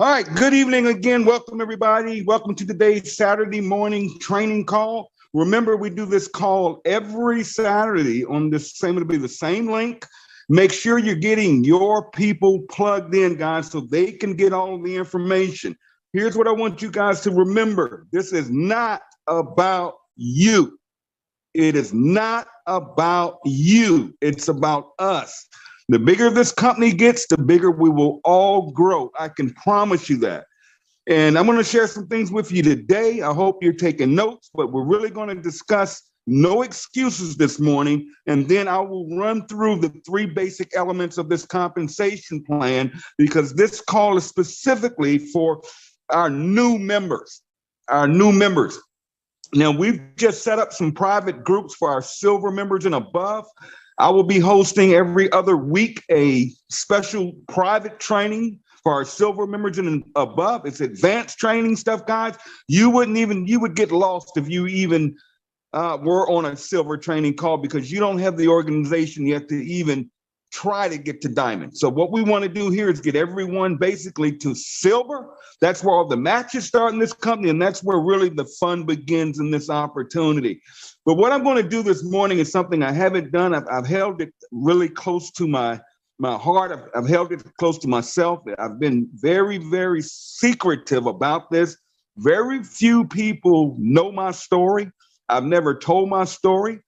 All right, good evening again. Welcome, everybody. Welcome to today's Saturday morning training call. Remember, we do this call every Saturday on this same, it'll be the same link. Make sure you're getting your people plugged in, guys, so they can get all of the information. Here's what I want you guys to remember. This is not about you. It is not about you. It's about us. The bigger this company gets, the bigger we will all grow. I can promise you that. And I'm going to share some things with you today. I hope you're taking notes, but we're really going to discuss no excuses this morning. And then I will run through the three basic elements of this compensation plan, because this call is specifically for our new members, Now, we've just set up some private groups for our silver members and above. I will be hosting every other week a special private training for our silver members and above. It's advanced training stuff, guys. You would get lost if you even were on a silver training call, because you don't have the organization yet to even try to get to diamond. So what we want to do here is get everyone basically to silver. That's where all the matches start in this company, and that's where really the fun begins in this opportunity. But what I'm going to do this morning is something I haven't done. I've held it really close to my heart. I've held it close to myself. I've been very, very secretive about this. Very few people know my story. I've never told my story.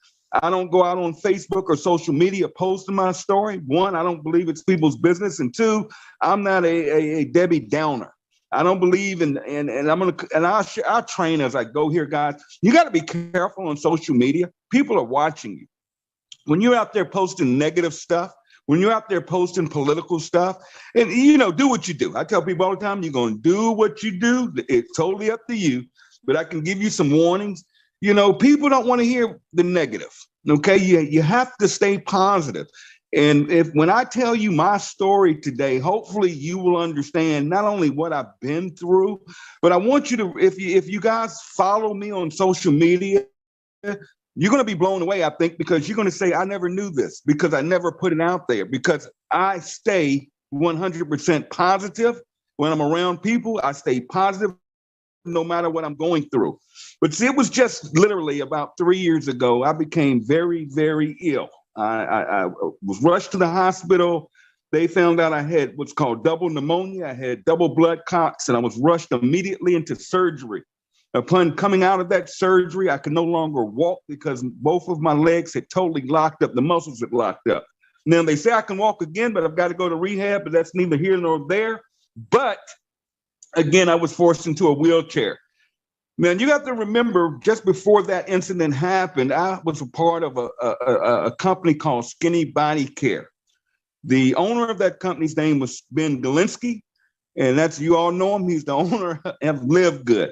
I don't go out on Facebook or social media posting my story. One, I don't believe it's people's business. And two, I'm not a Debbie Downer. I don't believe in, and I'll train as I go here, guys. You got to be careful on social media. People are watching you. When you're out there posting negative stuff, when you're out there posting political stuff, and do what you do. I tell people all the time, you're going to do what you do. It's totally up to you, but I can give you some warnings. People don't want to hear the negative. Okay, you have to stay positive. And when I tell you my story today, hopefully you will understand not only what I've been through, but I want you to, if you guys follow me on social media, you're going to be blown away, I think, because you're going to say, I never knew this, because I never put it out there, because I stay 100% positive. When I'm around people, I stay positive no matter what I'm going through. But see, it was just literally about 3 years ago, I became very, very ill. I was rushed to the hospital. They found out I had what's called double pneumonia. I had double blood clots, and I was rushed immediately into surgery. Upon coming out of that surgery, I could no longer walk because both of my legs had totally locked up. The muscles had locked up. Now, they say I can walk again, but I've got to go to rehab, but that's neither here nor there. But again, I was forced into a wheelchair. Man, you have to remember, just before that incident happened, I was a part of a company called Skinny Body Care. The owner of that company's name was Ben Galinsky, and that's, you all know him. He's the owner of LiveGood.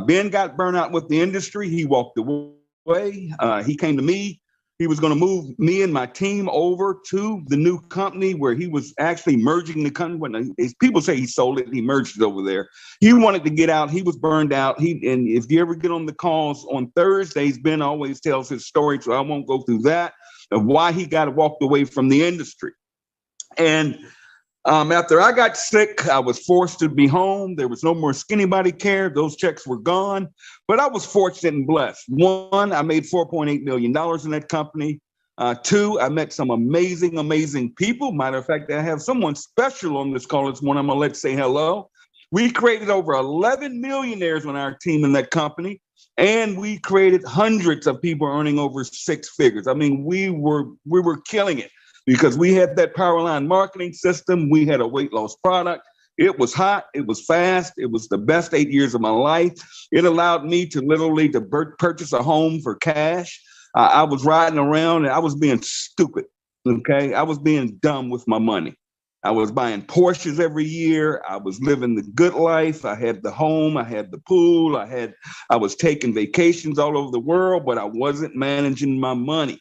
Ben got burnt out with the industry. He walked away. He came to me. He was going to move me and my team over to the new company where he was actually merging the company. When people say he sold it, he merged it over there. He wanted to get out. He was burned out. And if you ever get on the calls on Thursdays, Ben always tells his story, so I won't go through that, of why he got walked away from the industry. And after I got sick, I was forced to be home. There was no more Skinny Body Care. Those checks were gone. But I was fortunate and blessed. One, I made $4.8 million in that company. Two, I met some amazing, amazing people. Matter of fact, I have someone special on this call this morning. I'm going to let say hello. We created over 11 millionaires on our team in that company. And we created hundreds of people earning over six figures. I mean, we were killing it, because we had that power line marketing system. We had a weight loss product. It was hot. It was fast. It was the best 8 years of my life. It allowed me to literally purchase a home for cash. I was riding around and I was being stupid. Okay. I was being dumb with my money. I was buying Porsches every year. I was living the good life. I had the home. I had the pool. I was taking vacations all over the world, but I wasn't managing my money.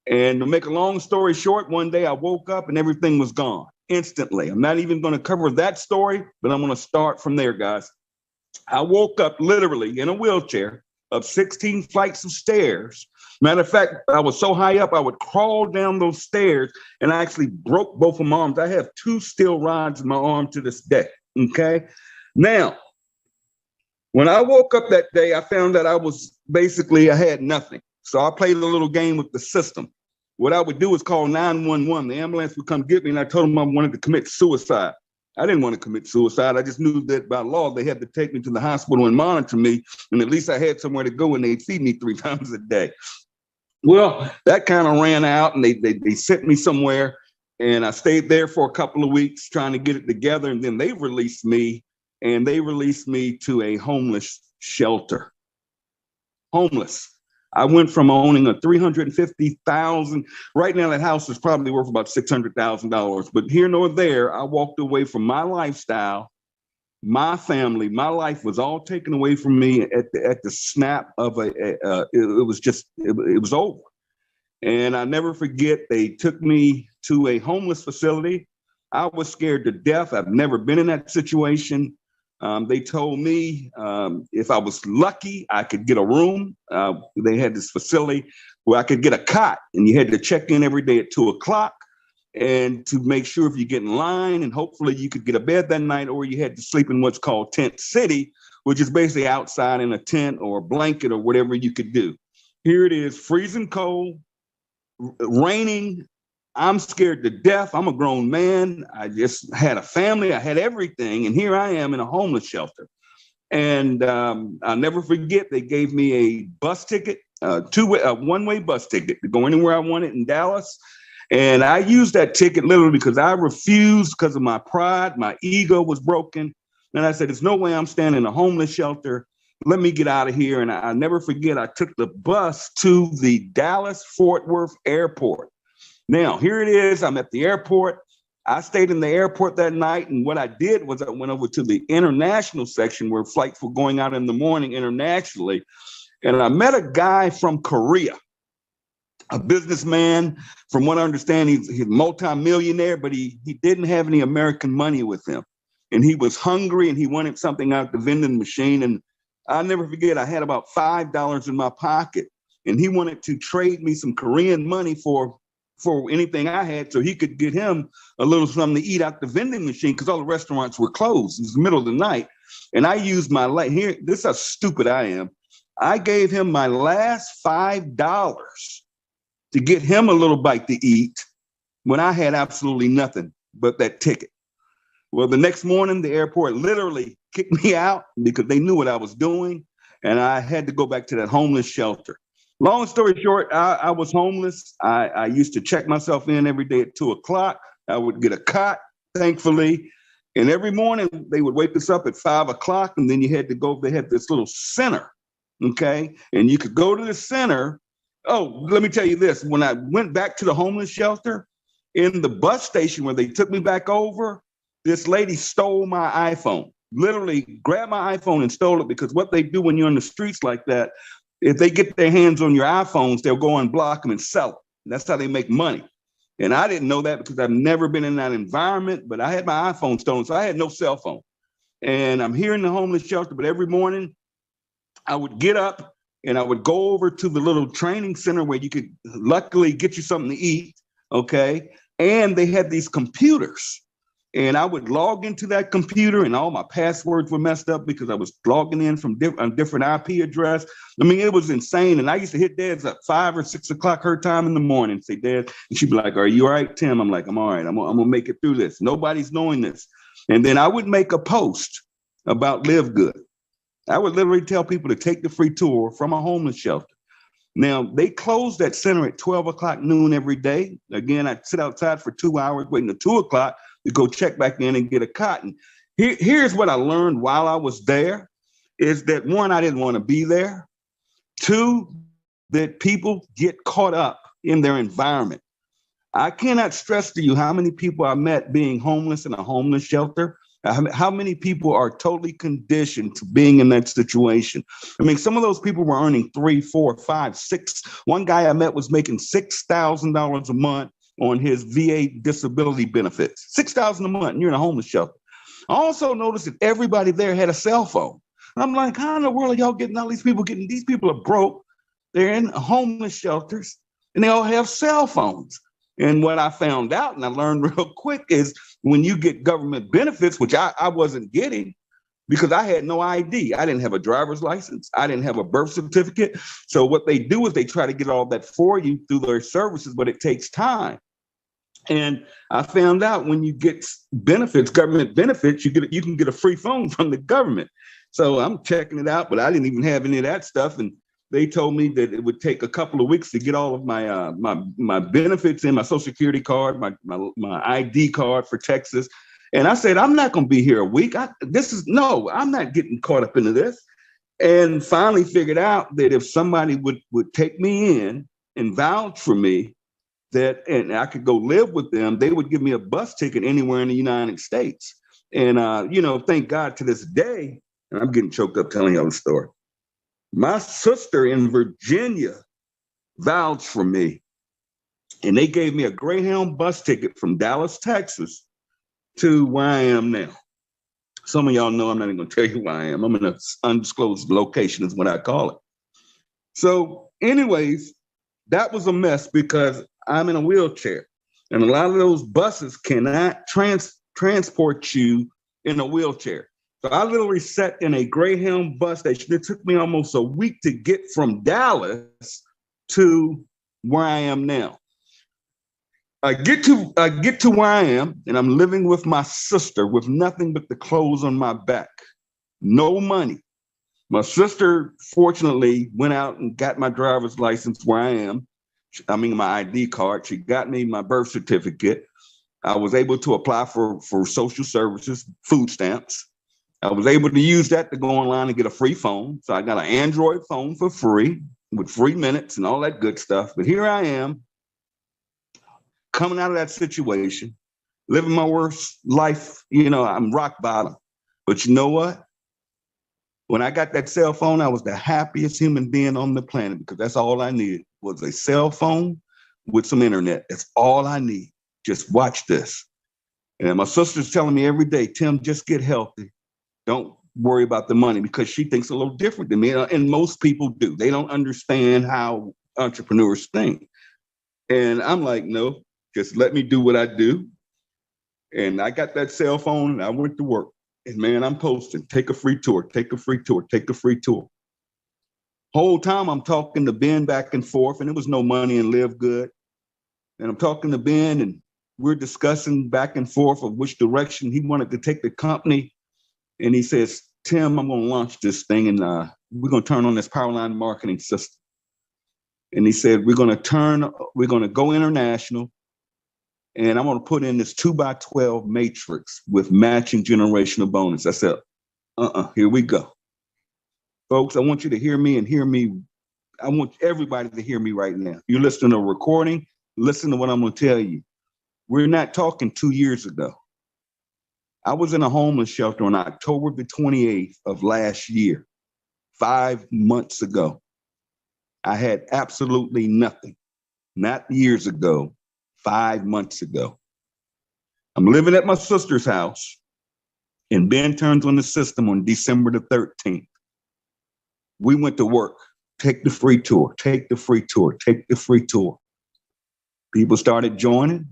And to make a long story short, one day I woke up and everything was gone instantly. I'm not even going to cover that story, but I'm going to start from there, guys. I woke up literally in a wheelchair up 16 flights of stairs. Matter of fact, I was so high up, I would crawl down those stairs, and I actually broke both of my arms. I have two steel rods in my arm to this day. Okay. Now, when I woke up that day, I found that I had nothing. So I played a little game with the system. What I would do is call 911. The ambulance would come get me, and I told them I wanted to commit suicide. I didn't want to commit suicide. I just knew that by law, they had to take me to the hospital and monitor me. And at least I had somewhere to go, and they'd feed me 3 times a day. Well, that kind of ran out, and they sent me somewhere. And I stayed there for a couple of weeks trying to get it together. And then they released me, and they released me to a homeless shelter. Homeless. I went from owning a $350,000. Right now, that house is probably worth about $600,000. But here nor there, I walked away from my lifestyle, my family, my life was all taken away from me at the snap of it was over. And I never forget, they took me to a homeless facility. I was scared to death. I've never been in that situation. They told me if I was lucky, I could get a room. They had this facility where I could get a cot, and you had to check in every day at 2:00 and to make sure if you get in line, and hopefully you could get a bed that night, or you had to sleep in what's called Tent City, which is basically outside in a tent or a blanket or whatever you could do. Here it is, freezing cold, raining. I'm scared to death. I'm a grown man. I just had a family. I had everything. And here I am in a homeless shelter. And I'll never forget, they gave me a bus ticket, a one-way bus ticket to go anywhere I wanted in Dallas. And I used that ticket literally because I refused because of my pride. My ego was broken. And I said, there's no way I'm staying in a homeless shelter. Let me get out of here. And I'll never forget, I took the bus to the Dallas-Fort Worth airport. Now, here it is. I'm at the airport. I stayed in the airport that night. And what I did was I went over to the international section where flights were going out in the morning internationally. And I met a guy from Korea, a businessman. From what I understand, he's a multi-millionaire, but he didn't have any American money with him. And he was hungry and he wanted something out the vending machine. And I'll never forget, I had about $5 in my pocket. And he wanted to trade me some Korean money for anything I had so he could get him a little something to eat out the vending machine because all the restaurants were closed. It was the middle of the night. And I used here, this is how stupid I am. I gave him my last $5 to get him a little bite to eat when I had absolutely nothing but that ticket. Well, the next morning, the airport literally kicked me out because they knew what I was doing. And I had to go back to that homeless shelter. Long story short, I was homeless. I used to check myself in every day at 2:00. I would get a cot, thankfully. And every morning they would wake us up at 5:00. And then you had to go, they had this little center. Okay. And you could go to the center. Oh, let me tell you this. When I went back to the homeless shelter in the bus station where they took me back over, this lady stole my iPhone, literally grabbed my iPhone and stole it, because what they do when you're in the streets like that, if they get their hands on your iPhones, they'll go and block them and sell them. That's how they make money. And I didn't know that because I've never been in that environment, but I had my iPhone stolen, so I had no cell phone. And I'm here in the homeless shelter, but every morning I would get up and I would go over to the little training center where you could luckily get you something to eat, okay? And they had these computers. And I would log into that computer and all my passwords were messed up because I was logging in from a different IP address. I mean, it was insane. And I used to hit Dad's at 5 or 6 o'clock her time in the morning, say, Dad, and she'd be like, are you all right, Tim? I'm like, I'm all right. I'm gonna make it through this. Nobody's knowing this. And then I would make a post about LiveGood. I would literally tell people to take the free tour from a homeless shelter. Now, they closed that center at 12:00 noon every day. Again, I'd sit outside for 2 hours waiting till 2:00 to go check back in and get a cotton. Here's what I learned while I was there is that, one, I didn't want to be there. Two, that people get caught up in their environment. I cannot stress to you how many people I met being homeless in a homeless shelter, how many people are totally conditioned to being in that situation. I mean, some of those people were earning 3, 4, 5, 6. One guy I met was making $6,000 a month on his VA disability benefits. $6,000 a month, and you're in a homeless shelter. I also noticed that everybody there had a cell phone. And I'm like, how in the world are y'all getting all these people getting? These people are broke. They're in homeless shelters, and they all have cell phones. And what I found out, and I learned real quick, is when you get government benefits, which I wasn't getting because I had no ID. I didn't have a driver's license. I didn't have a birth certificate. So what they do is they try to get all that for you through their services, but it takes time. And I found out when you get benefits, government benefits, you can get a free phone from the government. So I'm checking it out, but I didn't even have any of that stuff. And they told me that it would take a couple of weeks to get all of my benefits in, my Social Security card, my ID card for Texas. And I said, I'm not going to be here a week. I'm not getting caught up into this. And finally figured out that if somebody would take me in and vouch for me, and I could go live with them, they would give me a bus ticket anywhere in the United States. And, thank God to this day, and I'm getting choked up telling y'all the story. My sister in Virginia vouched for me, and they gave me a Greyhound bus ticket from Dallas, Texas, to where I am now. Some of y'all know I'm not even going to tell you where I am. I'm in an undisclosed location is what I call it. So anyways, that was a mess because I'm in a wheelchair, and a lot of those buses cannot transport you in a wheelchair. So I literally sat in a Greyhound bus station. It took me almost a week to get from Dallas to where I am now. I get to where I am, and I'm living with my sister with nothing but the clothes on my back, no money. My sister, fortunately, went out and got my driver's license where I am. My ID card. She got me my birth certificate. I was able to apply for social services, food stamps. I was able to use that to go online and get a free phone. So I got an Android phone for free with free minutes and all that good stuff. But here I am coming out of that situation, living my worst life. I'm rock bottom. But you know what? When I got that cell phone, I was the happiest human being on the planet because that's all I needed was a cell phone with some internet. That's all I need. Just watch this. And my sister's telling me every day, Tim, just get healthy. Don't worry about the money because she thinks a little different than me. And most people do. They don't understand how entrepreneurs think. And I'm like, no, just let me do what I do. And I got that cell phone and I went to work. And man, I'm posting, take a free tour, take a free tour, take a free tour. Whole time I'm talking to Ben back and forth, and there was no money in LiveGood. And I'm talking to Ben, and we're discussing back and forth of which direction he wanted to take the company. And he says, Tim, I'm going to launch this thing, and we're going to turn on this Powerline marketing system. And he said, we're going to go international, and I'm going to put in this 2x12 matrix with matching generational bonus. I said, here we go. Folks, I want you to hear me and hear me. I want everybody to hear me right now. You're listening to a recording. Listen to what I'm going to tell you. We're not talking 2 years ago. I was in a homeless shelter on October the 28th of last year, 5 months ago. I had absolutely nothing. Not years ago, 5 months ago. I'm living at my sister's house, and Ben turns on the system on December the 13th. We went to work. Take the free tour, take the free tour, take the free tour. People started joining.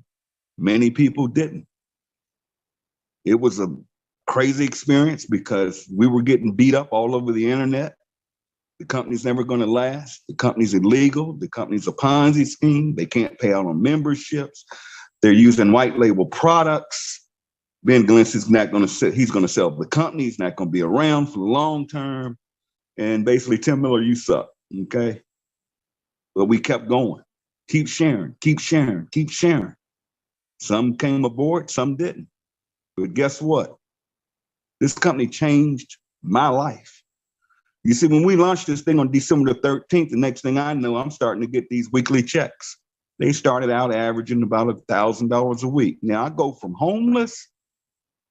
Many people didn't. It was a crazy experience because we were getting beat up all over the internet. The company's never going to last. The company's illegal. The company's a Ponzi scheme. They can't pay out on memberships. They're using white label products. Ben Glentz is not going to sit. He's going to sell the company. He's not going to be around for the long term. And basically, Tim Miller, you suck. Okay. But we kept going. Keep sharing, keep sharing, keep sharing. Some came aboard, some didn't. But guess what? This company changed my life. You see, when we launched this thing on December the 13th, the next thing I know, I'm starting to get these weekly checks. They started out averaging about $1,000 a week. Now I go from homeless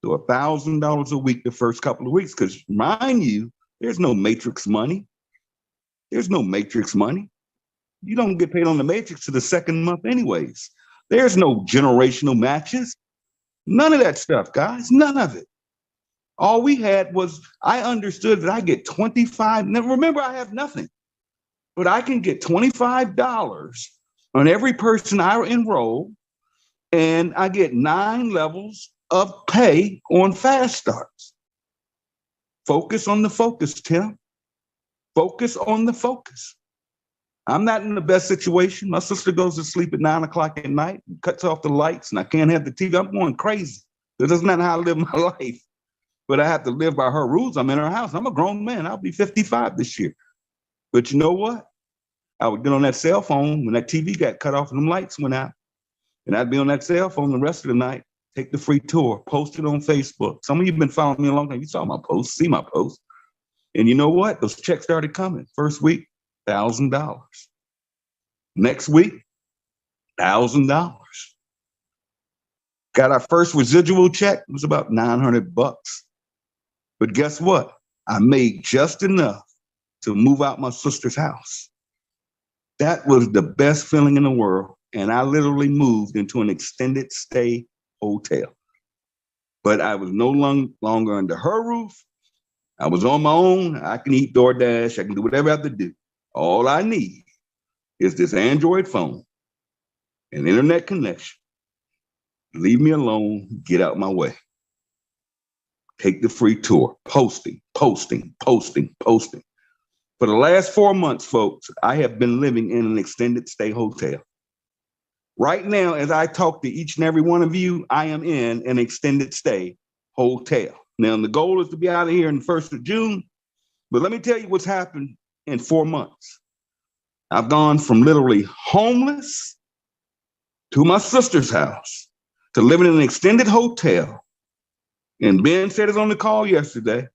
to $1,000 a week the first couple of weeks, because mind you, there's no matrix money. There's no matrix money. You don't get paid on the matrix to the second month anyways. There's no generational matches. None of that stuff, guys, none of it. All we had was, I understood that I get 25. Now remember, I have nothing, but I can get $25 on every person I enroll, and I get 9 levels of pay on fast starts. Focus on the focus, Tim. Focus on the focus. I'm not in the best situation. My sister goes to sleep at 9 o'clock at night, cuts off the lights, and I can't have the TV. I'm going crazy. That's not how I live my life. But I have to live by her rules. I'm in her house. I'm a grown man. I'll be 55 this year. But you know what? I would get on that cell phone when that TV got cut off and them lights went out. And I'd be on that cell phone the rest of the night, take the free tour, post it on Facebook. Some of you have been following me a long time. You saw my post, see my post. And you know what? Those checks started coming. First week, $1,000. Next week, $1,000. Got our first residual check. It was about $900. But guess what? I made just enough to move out my sister's house. That was the best feeling in the world. And I literally moved into an extended stay hotel. But I was no longer under her roof. I was on my own. I can eat DoorDash. I can do whatever I have to do. All I need is this Android phone and internet connection. Leave me alone. Get out my way. Take the free tour. Posting. For the last 4 months, folks, I have been living in an extended stay hotel. Right now, as I talk to each and every one of you, I am in an extended stay hotel. Now, the goal is to be out of here on the 1st of June, but let me tell you what's happened in 4 months. I've gone from literally homeless to my sister's house to living in an extended hotel. And Ben said it on the call yesterday.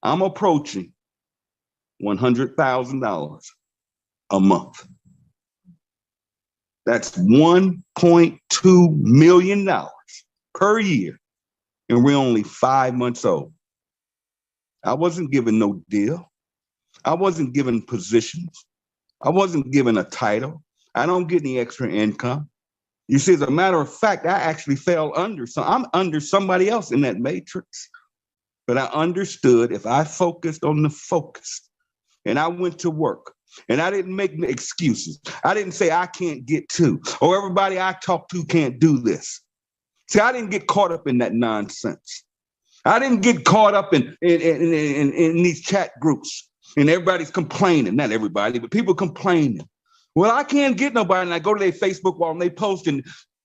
I'm approaching $100,000 a month. That's $1.2 million per year. And we're only 5 months old. I wasn't given no deal. I wasn't given positions. I wasn't given a title. I don't get any extra income. You see, as a matter of fact, I actually fell under. So I'm under somebody else in that matrix. But I understood if I focused on the focus and I went to work and I didn't make excuses. I didn't say I can't get to, or everybody I talk to can't do this. See, I didn't get caught up in that nonsense. I didn't get caught up in these chat groups and everybody's complaining. Not everybody, but people complaining. Well, I can't get nobody. And I go to their Facebook wall and they posting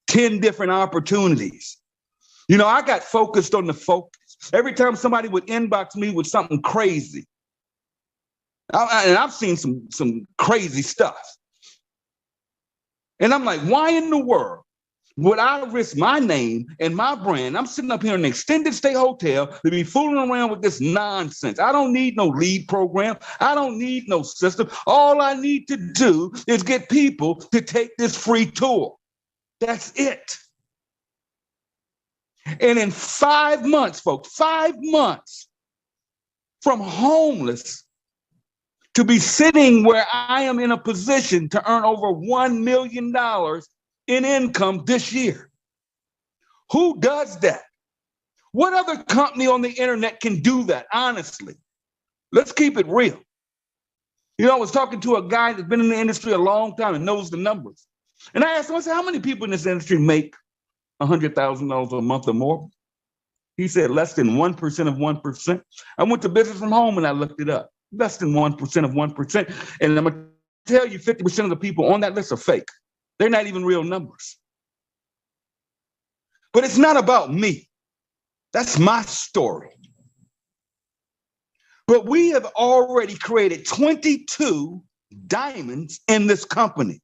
10 different opportunities. You know, I got focused on the focus. Every time somebody would inbox me with something crazy, and I've seen some crazy stuff. And I'm like, why in the world would I risk my name and my brand? I'm sitting up here in an extended stay hotel to be fooling around with this nonsense. I don't need no lead program. I don't need no system. All I need to do is get people to take this free tour. That's it. And in 5 months, folks, 5 months from homeless to be sitting where I am in a position to earn over $1 million in income this year. Who does that? What other company on the internet can do that? Honestly, let's keep it real. You know, I was talking to a guy that's been in the industry a long time and knows the numbers. And I asked him, I said, how many people in this industry make $100,000 a month or more? He said less than 1% of 1%. I went to Business from Home and I looked it up. Less than 1% of 1%. And I'm going to tell you 50% of the people on that list are fake. They're not even real numbers. But it's not about me. That's my story. But we have already created 22 diamonds in this company.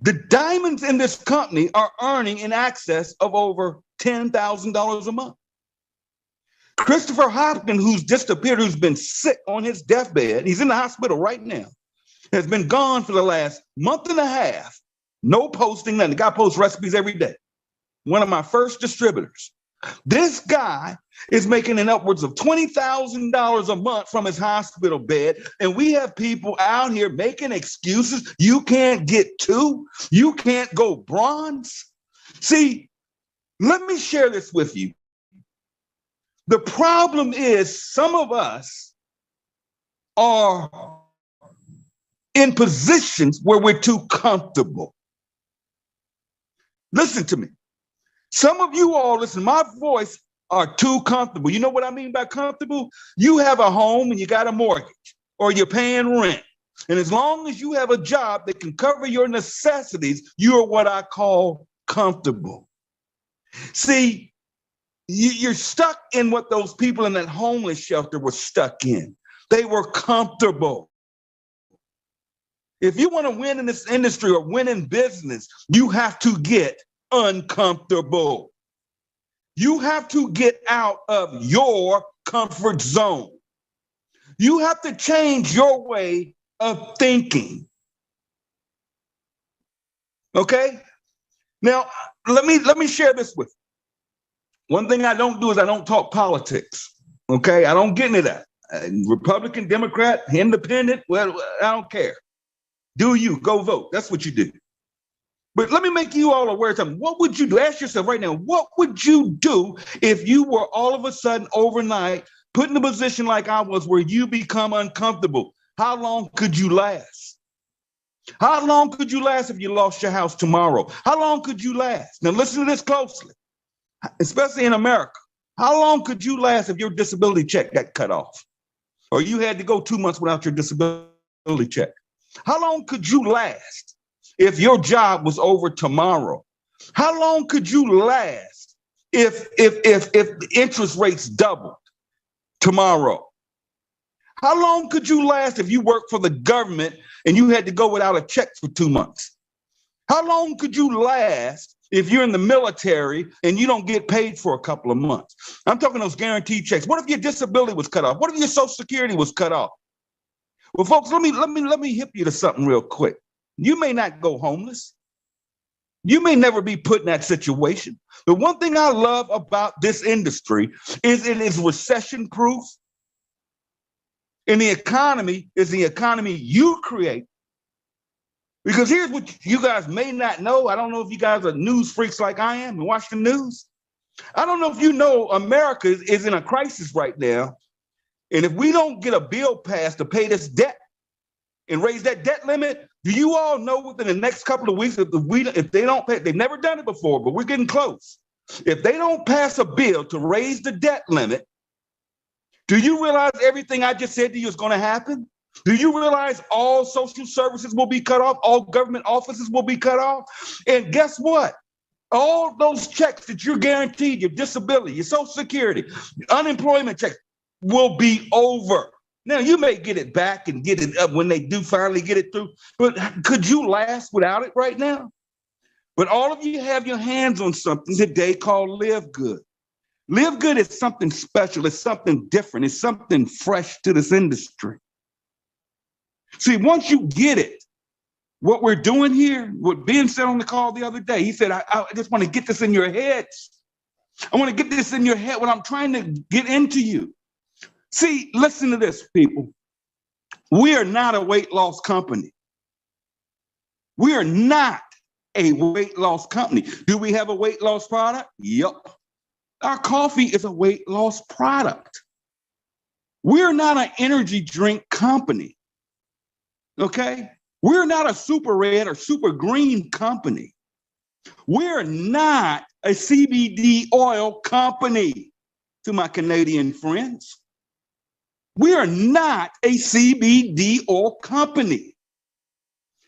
The diamonds in this company are earning in excess of over $10,000 a month. Christopher Hopkins, who's disappeared, who's been sick on his deathbed, he's in the hospital right now, has been gone for the last month and a half. No posting, nothing. The guy posts recipes every day. One of my first distributors. This guy is making an upwards of $20,000 a month from his hospital bed. And we have people out here making excuses. You can't get to, you can't go bronze. See, let me share this with you. The problem is some of us are in positions where we're too comfortable. Listen to me. Some of you all, listen, my voice are too comfortable. You know what I mean by comfortable? You have a home and you got a mortgage or you're paying rent. And as long as you have a job that can cover your necessities, you are what I call comfortable. See, you're stuck in what those people in that homeless shelter were stuck in. They were comfortable. If you want to win in this industry or win in business, you have to get uncomfortable. You have to get out of your comfort zone. You have to change your way of thinking. Okay? Now, let me share this with you. One thing I don't do is I don't talk politics. Okay? I don't get into that. Republican, Democrat, independent, well, I don't care. Do you go vote? That's what you do. But let me make you all aware of something. What would you do? Ask yourself right now, what would you do if you were all of a sudden overnight put in a position like I was where you become uncomfortable? How long could you last? How long could you last if you lost your house tomorrow? How long could you last? Now listen to this closely, especially in America. How long could you last if your disability check got cut off? Or you had to go 2 months without your disability check? How long could you last if your job was over tomorrow? How long could you last if the interest rates doubled tomorrow? How long could you last if you worked for the government and you had to go without a check for 2 months? How long could you last if you're in the military and you don't get paid for a couple of months? I'm talking those guaranteed checks. What if your disability was cut off? What if your Social Security was cut off? Well, folks, let me hip you to something real quick. You may not go homeless. You may never be put in that situation. The one thing I love about this industry is it is recession proof. And the economy is the economy you create. Because here's what you guys may not know. I don't know if you guys are news freaks like I am and watch the news. I don't know if you know America is in a crisis right now. And if we don't get a bill passed to pay this debt and raise that debt limit, do you all know within the next couple of weeks, if they don't pay, they've never done it before, but we're getting close. If they don't pass a bill to raise the debt limit, do you realize everything I just said to you is going to happen? Do you realize all social services will be cut off? All government offices will be cut off? And guess what? All those checks that you're guaranteed, your disability, your Social Security, unemployment checks, will be over. Now, you may get it back and get it up when they do finally get it through, but could you last without it right now? But all of you have your hands on something today called LiveGood. LiveGood is something special. It's something different. It's something fresh to this industry. See, once you get it, what we're doing here, what Ben said on the call the other day, he said, I just want to get this in your heads. I want to get this in your head when I'm trying to get into you. See, listen to this, people. We are not a weight loss company. We are not a weight loss company. Do we have a weight loss product? Yep. Our coffee is a weight loss product. We're not an energy drink company. Okay? We're not a super red or super green company. We're not a CBD oil company, to my Canadian friends. We are not a CBD oil company.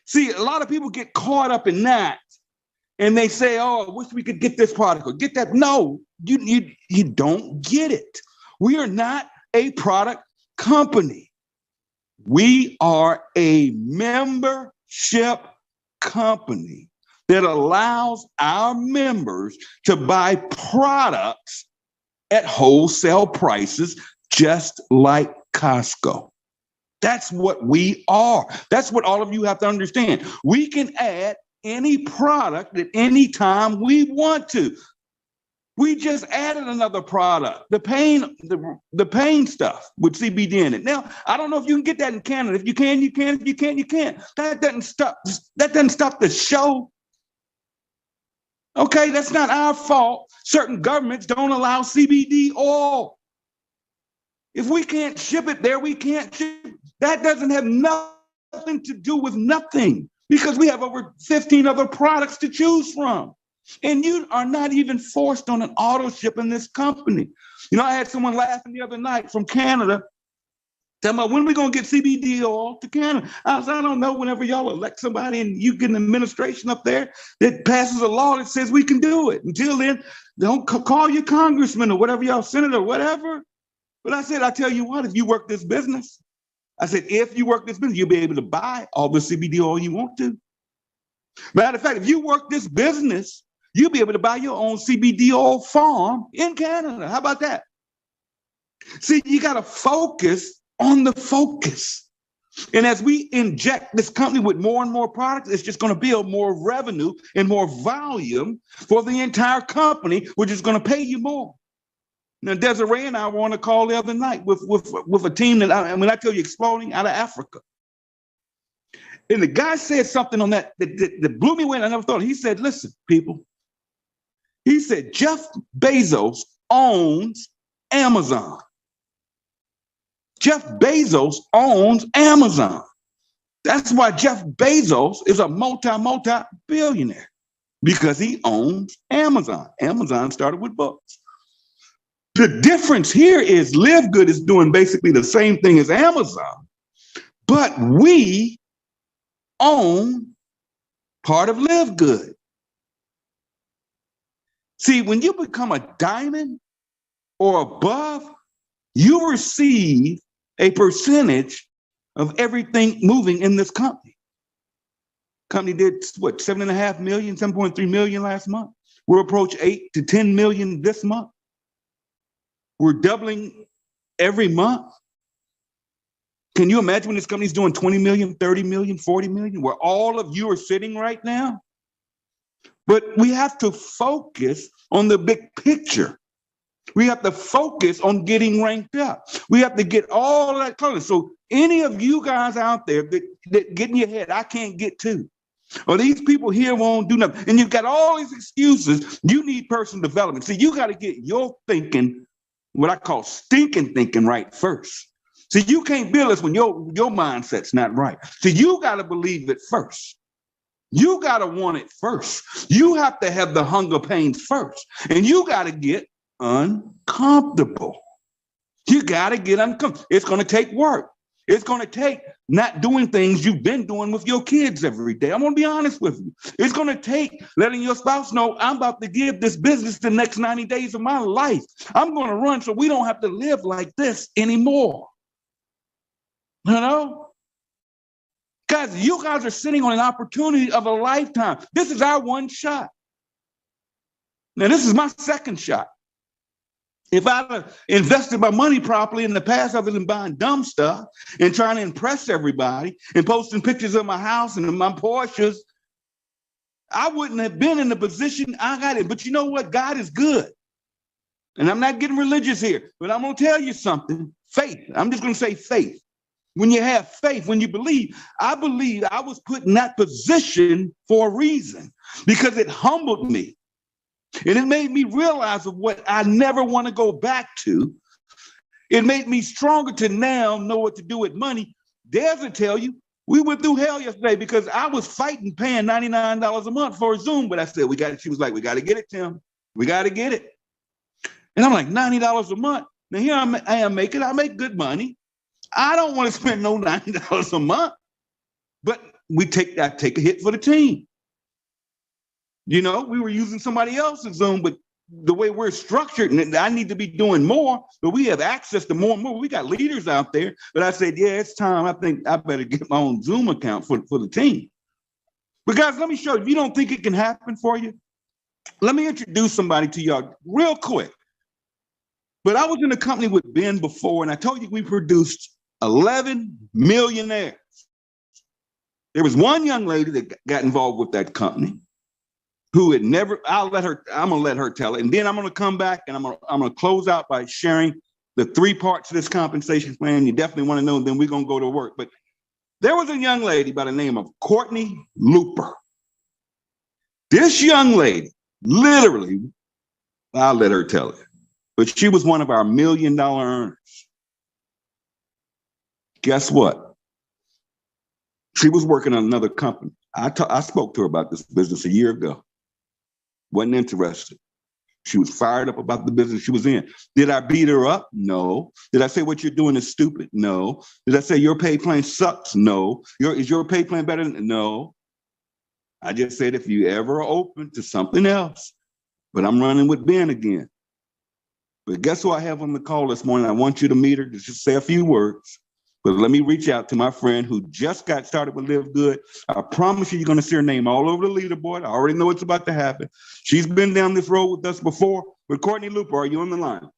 See, a lot of people get caught up in that and they say, oh, I wish we could get this product or get that. No, you don't get it. We are not a product company. We are a membership company that allows our members to buy products at wholesale prices, just like Costco. That's what we are. That's what all of you have to understand. We can add any product at any time we want to. We just added another product, the pain stuff with CBD in it. Now, I don't know if you can get that in Canada. If you can, you can. If you can't, you can't. That doesn't stop the show. Okay, that's not our fault. Certain governments don't allow CBD oil. If we can't ship it there, we can't ship it. That doesn't have nothing to do with nothing because we have over 15 other products to choose from. And you are not even forced on an auto ship in this company. You know, I had someone laughing the other night from Canada, tell me, when are we going to get CBD oil to Canada? I said, I don't know. Whenever y'all elect somebody and you get an administration up there that passes a law that says we can do it. Until then, don't call your congressman or whatever, y'all senator or whatever. But I said, I tell you what, if you work this business, I said, if you work this business, you'll be able to buy all the CBD oil you want to. Matter of fact, if you work this business, you'll be able to buy your own CBD oil farm in Canada. How about that? See, you got to focus on the focus. And as we inject this company with more and more products, it's just going to build more revenue and more volume for the entire company, which is going to pay you more. Now, Desiree and I were on a call the other night with a team that, when I tell you, exploding out of Africa. And the guy said something on that blew me away, and I never thought. He said, listen, people, he said, Jeff Bezos owns Amazon. Jeff Bezos owns Amazon. That's why Jeff Bezos is a multi-billionaire, because he owns Amazon. Amazon started with books. The difference here is LiveGood is doing basically the same thing as Amazon, but we own part of LiveGood. See, when you become a diamond or above, you receive a percentage of everything moving in this company. Company did what, 7.5 million, 7.3 million last month. We'll approach 8 to 10 million this month. We're doubling every month. Can you imagine when this company's doing 20 million, 30 million, 40 million, where all of you are sitting right now? But we have to focus on the big picture. We have to focus on getting ranked up. We have to get all of that color. So any of you guys out there that get in your head, I can't get to, or these people here won't do nothing, and you've got all these excuses, you need personal development. See, you got to get your thinking, what I call stinking thinking, right first. See, you can't build this when your mindset's not right. So you got to believe it first. You got to want it first. You have to have the hunger pains first, and you got to get uncomfortable. You got to get uncomfortable. It's going to take work. It's going to take not doing things you've been doing with your kids every day. I'm going to be honest with you. It's going to take letting your spouse know, I'm about to give this business the next 90 days of my life. I'm going to run so we don't have to live like this anymore. You know? Guys, you guys are sitting on an opportunity of a lifetime. This is our one shot. Now, this is my second shot. If I'd invested my money properly in the past, other than buying dumb stuff and trying to impress everybody and posting pictures of my house and my Porsches, I wouldn't have been in the position I got in. But you know what? God is good. And I'm not getting religious here, but I'm going to tell you something. Faith. I'm just going to say faith. When you have faith, when you believe, I believe I was put in that position for a reason, because it humbled me. And it made me realize of what I never want to go back to. It made me stronger to now know what to do with money. Dare to tell you, we went through hell yesterday because I was fighting paying $99 a month for a Zoom. But I said, she was like, we got to get it, Tim. We got to get it. And I'm like, $90 a month. Now here I make good money. I don't want to spend no $90 a month. But I take a hit for the team. You know, we were using somebody else's Zoom, but the way we're structured, and I need to be doing more, but we have access to more and more. We got leaders out there. But I said, yeah, it's time. I think I better get my own Zoom account for the team. But guys, let me show you. If you don't think it can happen for you, let me introduce somebody to y'all real quick. But I was in a company with Ben before, and I told you we produced 11 millionaires. There was one young lady that got involved with that company who had never, I'm gonna let her tell it. And then I'm gonna come back and I'm gonna close out by sharing the 3 parts of this compensation plan. You definitely wanna know, and then we're gonna go to work. But there was a young lady by the name of Courtney Looper. This young lady, literally, I'll let her tell it, but she was one of our $1 million earners. Guess what? She was working on another company. I spoke to her about this business a year ago. Wasn't interested. She was fired up about the business she was in. Did I beat her up? No. Did I say what you're doing is stupid? No. Did I say your pay plan sucks? No. Is your pay plan better than? No. I just said if you ever open to something else, but I'm running with Ben again. But guess who I have on the call this morning? I want you to meet her, to just say a few words. But let me reach out to my friend who just got started with LiveGood. I promise you, you're going to see her name all over the leaderboard. I already know what's about to happen. She's been down this road with us before. But Courtney Looper, are you on the line?